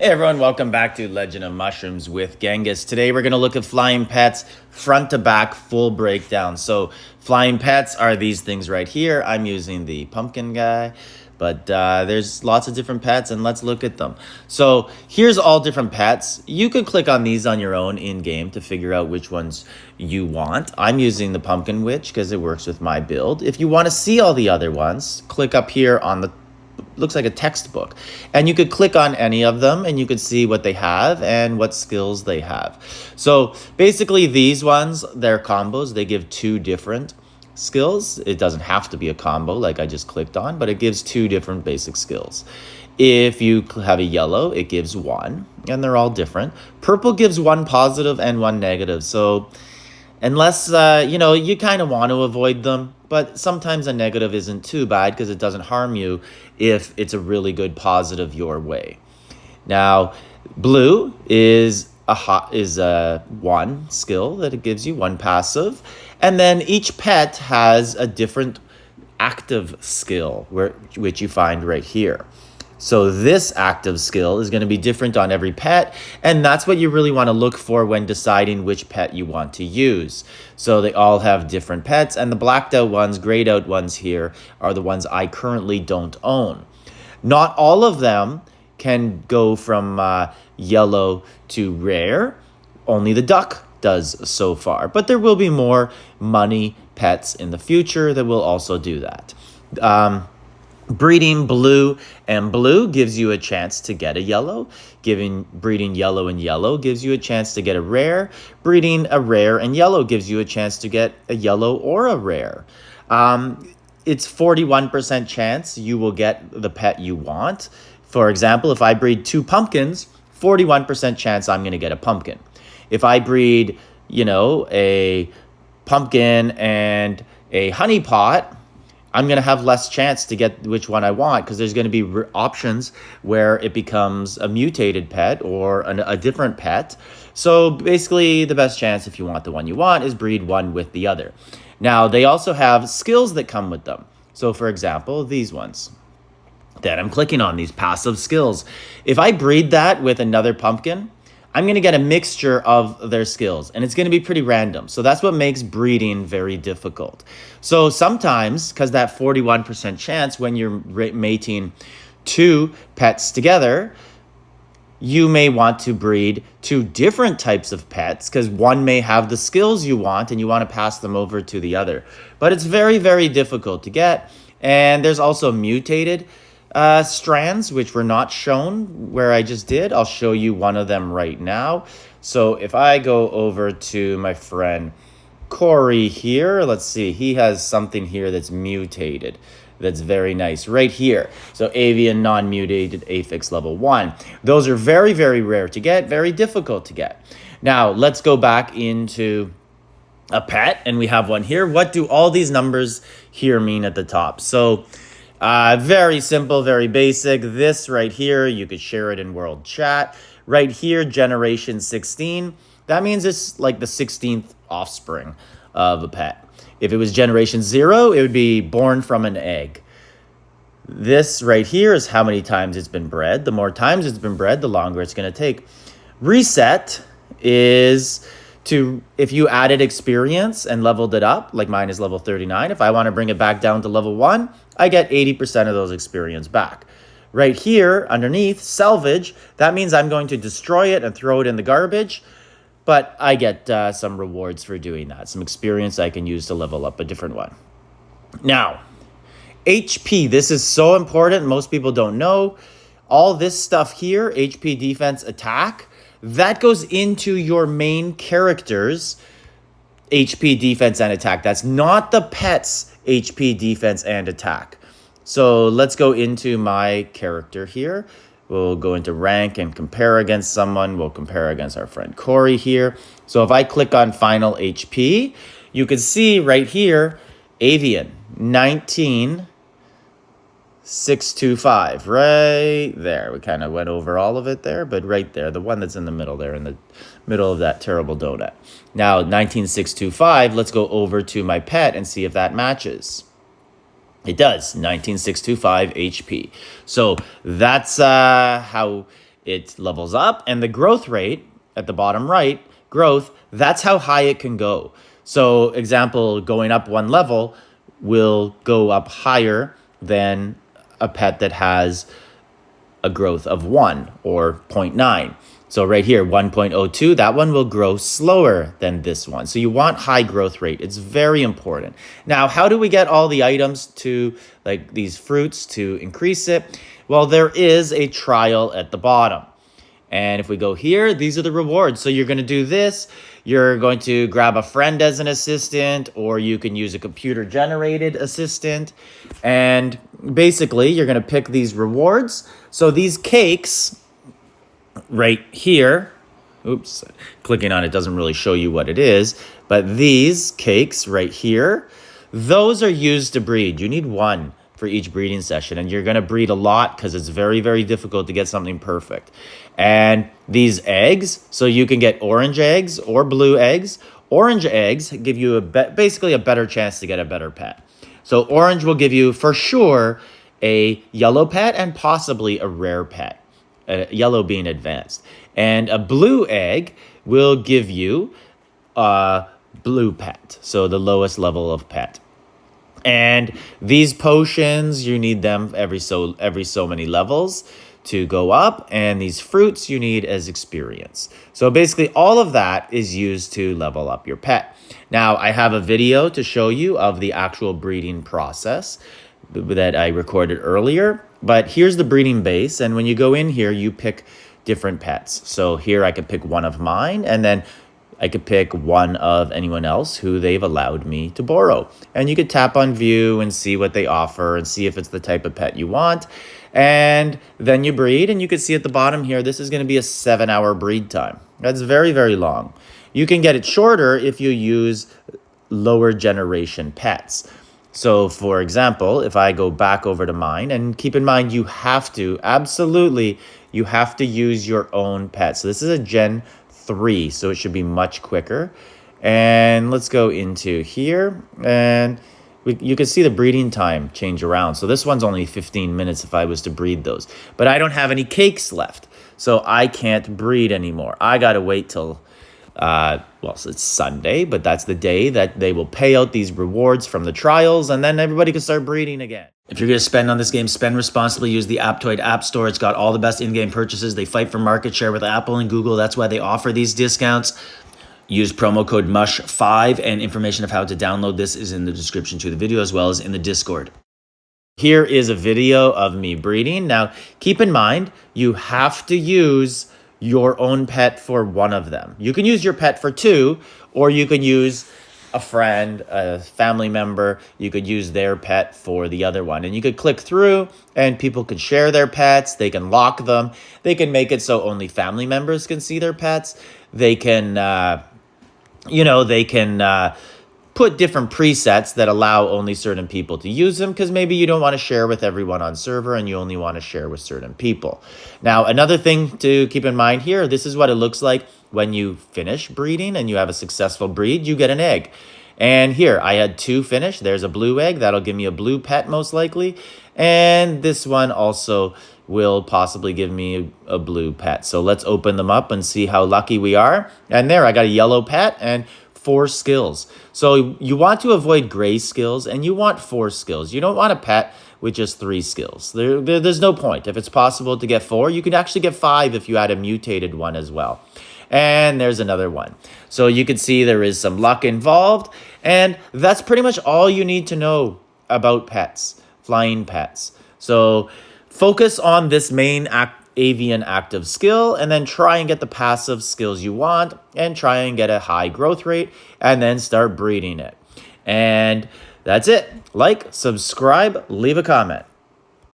Hey everyone, welcome back to Legend of Mushrooms with Genghis. Today we're going to look at flying pets front to back full breakdown. So flying pets are these things right here. I'm using the pumpkin guy, but there's lots of different pets and let's look at them. So here's all different pets. You could click on these on your own in game to figure out which ones you want. I'm using the pumpkin witch because it works with my build. If you want to see all the other ones, click up here on the looks like a textbook, and you could click on any of them and you could see what they have and what skills they have. So basically these ones, they're combos. They give two different skills. It doesn't have to be a combo like I just clicked on, but it gives two different basic skills. If you have a yellow, it gives one, and they're all different. Purple gives one positive and one negative. So unless, you kind of want to avoid them, but sometimes a negative isn't too bad because it doesn't harm you if it's a really good positive your way. Now, blue is a one skill that it gives you, one passive. And then each pet has a different active skill, which you find right here. So this active skill is going to be different on every pet, and that's what you really want to look for when deciding which pet you want to use. So they all have different pets, and the blacked out ones, grayed out ones here are the ones I currently don't own. Not all of them can go from yellow to rare. Only the duck does so far, but there will be more money pets in the future that will also do that. Breeding blue and blue gives you a chance to get a yellow. Breeding yellow and yellow gives you a chance to get a rare. Breeding a rare and yellow gives you a chance to get a yellow or a rare. It's 41% chance you will get the pet you want. For example, if I breed two pumpkins, 41% chance I'm going to get a pumpkin. If I breed, a pumpkin and a honey pot, I'm going to have less chance to get which one I want because there's going to be options where it becomes a mutated pet or a different pet. So basically the best chance if you want the one you want is breed one with the other. Now they also have skills that come with them. So for example, these ones that I'm clicking on, these passive skills. If I breed that with another pumpkin, I'm going to get a mixture of their skills, and it's going to be pretty random. So that's what makes breeding very difficult. So sometimes, because that 41% chance when you're mating two pets together, you may want to breed two different types of pets because one may have the skills you want and you want to pass them over to the other. But it's very, very difficult to get. And there's also mutated strands, which were not shown where I just did. I'll show you one of them right now. So if I go over to my friend Corey here, let's see, he has something here that's mutated. That's very nice right here. So avian non-mutated affix level 1. Those are very, very rare to get, very difficult to get. Now let's go back into a pet, and we have one here. What do all these numbers here mean at the top? So very simple, very basic. This right here, you could share it in world chat. Right here, generation 16. That means it's like the 16th offspring of a pet. If it was generation 0, it would be born from an egg. This right here is how many times it's been bred. The more times it's been bred, the longer it's going to take. Reset is if you added experience and leveled it up, like mine is level 39, if I want to bring it back down to level 1, I get 80% of those experience back. Right here, underneath, salvage, that means I'm going to destroy it and throw it in the garbage, but I get some rewards for doing that, some experience I can use to level up a different one. Now, HP, this is so important, most people don't know. All this stuff here, HP, defense, attack, that goes into your main character's HP, defense, and attack. That's not the pet's HP, defense, and attack. So let's go into my character here. We'll go into rank and compare against someone. We'll compare against our friend Corey here. So if I click on final HP, you can see right here, avian, 19,625, right there. We kind of went over all of it there, but right there, the one that's in the middle there, in the middle of that terrible donut. Now, 19,625, let's go over to my pet and see if that matches. It does, 19,625 HP. So that's how it levels up, and the growth rate at the bottom right, growth, that's how high it can go. So example, going up one level will go up higher than a pet that has a growth of 1 or 0.9. So right here, 1.02, that one will grow slower than this one. So you want high growth rate. It's very important. Now, how do we get all the items to, like these fruits, to increase it? Well, there is a trial at the bottom. And if we go here, these are the rewards. So you're going to do this. You're going to grab a friend as an assistant, or you can use a computer-generated assistant. And basically, you're going to pick these rewards. So these cakes right here, oops, clicking on it doesn't really show you what it is, but these cakes right here, those are used to breed. You need one for each breeding session, and you're going to breed a lot because it's very, very difficult to get something perfect. And these eggs, so you can get orange eggs or blue eggs. Orange eggs give you basically a better chance to get a better pet. So orange will give you for sure a yellow pet and possibly a rare pet, yellow being advanced. And a blue egg will give you a blue pet, so the lowest level of pet. And these potions, you need them every so many levels to go up, and these fruits you need as experience. So basically all of that is used to level up your pet. Now I have a video to show you of the actual breeding process that I recorded earlier, but here's the breeding base, and when you go in here you pick different pets. So here I could pick one of mine, and then I could pick one of anyone else who they've allowed me to borrow. And you could tap on view and see what they offer and see if it's the type of pet you want. And then you breed, and you can see at the bottom here, this is going to be a 7-hour breed time. That's very, very long. You can get it shorter if you use lower generation pets. So for example, if I go back over to mine, and keep in mind, you have to, absolutely, you have to use your own pet. So this is a Gen 3, so it should be much quicker. And let's go into here, and you can see the breeding time change around. So this one's only 15 minutes if I was to breed those. But I don't have any cakes left, so I can't breed anymore. I gotta wait till, well, so it's Sunday, but that's the day that they will pay out these rewards from the trials, and then everybody can start breeding again. If you're going to spend on this game, spend responsibly. Use the Apptoid App Store. It's got all the best in-game purchases. They fight for market share with Apple and Google. That's why they offer these discounts. Use promo code MUSH5, and information of how to download this is in the description to the video, as well as in the Discord. Here is a video of me breeding. Now, keep in mind, you have to use your own pet for one of them. You can use your pet for two, or you can use a friend, a family member, you could use their pet for the other one. And you could click through, and people can share their pets. They can lock them. They can make it so only family members can see their pets. They can, put different presets that allow only certain people to use them, because maybe you don't want to share with everyone on server and you only want to share with certain people. Now, another thing to keep in mind here, this is what it looks like when you finish breeding and you have a successful breed. You get an egg. And here, I had 2 finish. There's a blue egg. That'll give me a blue pet most likely. And this one also will possibly give me a blue pet. So let's open them up and see how lucky we are. And there, I got a yellow pet and 4 skills. So you want to avoid gray skills, and you want 4 skills. You don't want a pet with just 3 skills. There's no point. If it's possible to get 4, you could actually get 5 if you had a mutated one as well. And there's another one. So you can see there is some luck involved, and that's pretty much all you need to know about pets, flying pets. So focus on this main avian active skill, and then try and get the passive skills you want, and try and get a high growth rate, and then start breeding it. And that's it. Like, subscribe, leave a comment.